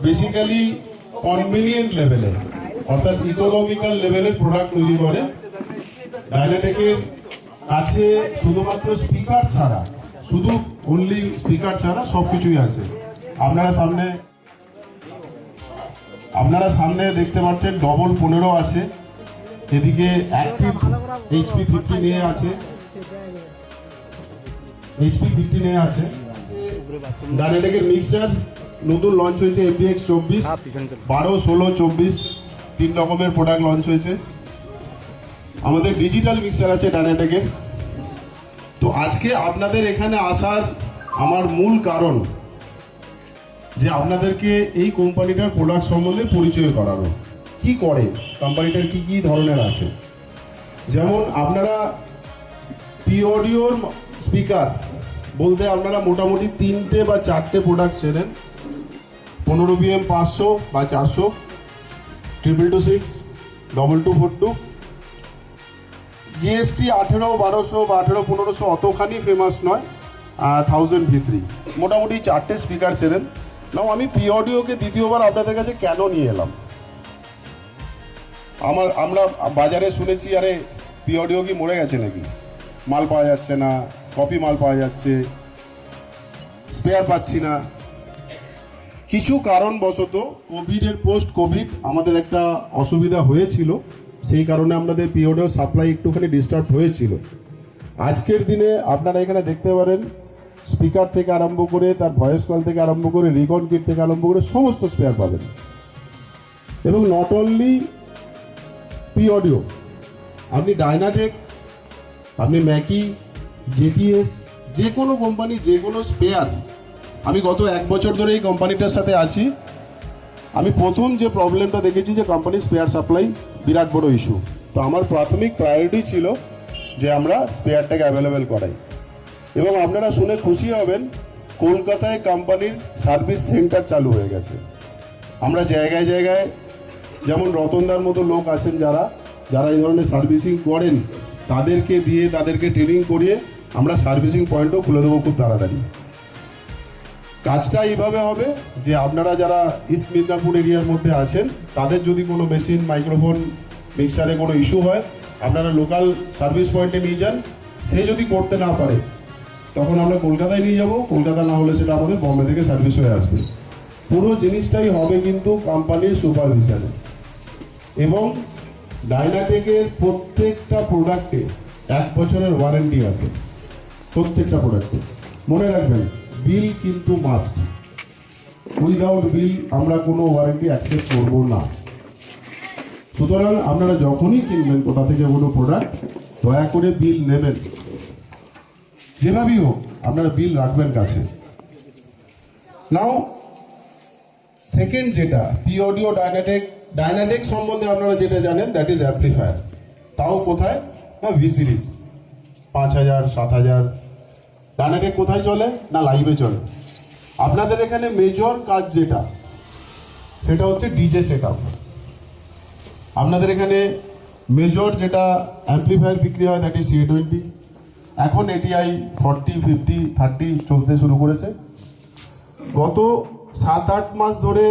Basically convenient লেভেলে অর্থাৎ economical লেভেলের প্রোডাক্ট তৈরি করে। ডায়নাটেকের কাছে শুধুমাত্র স্পিকার ছাড়া, শুধু অনলি স্পিকার ছাড়া সব কিছুই আছে। আপনারা সামনে দেখতে পাচ্ছেন ডবল 15 আছে, এদিকে অ্যাক্টিভ HP 50 নিয়ে আছে, ডায়নাটেকের মিক্সার নতুন লঞ্চ হয়েছে MDX 24, 12, 16, 24 তিন রকমের প্রোডাক্ট লঞ্চ হয়েছে। আমাদের ডিজিটাল মিক্সার আছে ডায়নাটেকের। তো আজকে আপনাদের এখানে আসার আমার মূল কারণ যে আপনাদেরকে এই কোম্পানিটার প্রোডাক্ট সম্বন্ধে পরিচয় করানো, কি করে কোম্পানিটার, কি কি ধরনের আছে। যেমন আপনারা পিওডিওর স্পিকার বলতে আপনারা মোটামুটি 3টে বা 4টে প্রোডাক্ট চেনেন। 15 BM 500 বা 400, 2226, 2242, GST 18, 1200 বা 18, 1500 অতখানি ফেমাস নয়, 1000 V3, মোটামুটি 4টে স্পিকার চেনেন। নাও আমি পিওডিওকে দ্বিতীয়বার আপনাদের কাছে কেন নিয়ে এলাম। আমরা বাজারে শুনেছি আরে পিওডিও কি মরে গেছে নাকি, মাল পাওয়া যাচ্ছে না, কপি মাল পাওয়া যাচ্ছে, স্পেয়ার পাচ্ছি না। কিছু কারণবশত কোভিডের পোস্ট কোভিড আমাদের একটা অসুবিধা হয়েছিল, সেই কারণে আমাদের পিওডিও সাপ্লাই একটুখানি ডিস্টার্ব হয়েছিল। আজকের দিনে আপনারা এখানে দেখতে পারেন স্পিকার থেকে আরম্ভ করে, তার ভয়েস কল থেকে আরম্ভ করে, রিকন কিট থেকে আরম্ভ করে সমস্ত স্পেয়ার পাবেন। এবং নট অনলি পিওডিও, আপনি ডায়নাটেক, আপনি ম্যাকি, JTS, যে কোনো কোম্পানি যে কোনো স্পেয়ার। আমি গত 1 বছর ধরে এই কোম্পানিটার সাথে আছি। আমি প্রথম যে প্রবলেমটা দেখেছি যে কোম্পানির স্পেয়ার সাপ্লাই বিরাট বড় ইস্যু। তো আমার প্রাথমিক প্রায়োরিটি ছিল যে আমরা স্পেয়ারটাকে অ্যাভেলেবেল করাই। এবং আপনারা শুনে খুশি হবেন, কলকাতায় কোম্পানির সার্ভিস সেন্টার চালু হয়ে গেছে। আমরা জায়গায় জায়গায়, যেমন রতনদার মতো লোক আছেন যারা এই ধরনের সার্ভিসিং করেন, তাদেরকে দিয়ে তাদেরকে ট্রেনিং করিয়ে আমরা সার্ভিসিং পয়েন্টও খুলে দেবো খুব তাড়াতাড়ি। কাজটা এইভাবে হবে যে আপনারা যারা ইস্ট মিদনাপুর এরিয়ার মধ্যে আছেন, তাদের যদি কোনো মেশিন, মাইক্রোফোন, মিক্সারে কোনো ইস্যু হয়, আপনারা লোকাল সার্ভিস পয়েন্টে নিয়ে যান। সে যদি করতে না পারে তখন আমরা কলকাতায় নিয়ে যাব, কলকাতা না হলে সেটা আমাদের বম্বে থেকে সার্ভিস হয়ে আসবে। পুরো জিনিসটাই হবে কিন্তু কোম্পানির সুপারভিশনে। এবং ডায়নাটেকের প্রত্যেকটা প্রোডাক্টে 1 বছরের ওয়ারেন্টি আছে, প্রত্যেকটা প্রোডাক্টে। মনে রাখবেন, বিল কিন্তু মাস্ট, উইদাউট বিল আমরা কোনো ওয়ারেন্টি অ্যাকসেপ্ট করব না। সুতরাং আপনারা যখনই কিনবেন কোথা থেকে কোনো প্রোডাক্ট, দয়া করে বিল নেবেন, যেভাবেই হোক আপনারা বিল রাখবেন কাছে। নাও সেকেন্ড যেটা পিওডিও ডায়নাটেক সম্বন্ধে আপনারা যেটা জানেন, দ্যাট ইজ অ্যাম্প্লিফায়ার। তাও কোথায় না, ভি সিরিজ 5000, 7000। ডায়নাটেক কোথায় চলে না, লাইভে চলে। আপনাদের এখানে মেজর কাজ যেটা, সেটা হচ্ছে ডিজে সেট আপ। আপনাদের এখানে মেজর যেটা অ্যাম্প্লিফায়ার বিক্রি হয়, দ্যাট ইজ C20। এখন ATI 40, 50, 30 চলতে শুরু করেছে। গত 7-8 মাস ধরে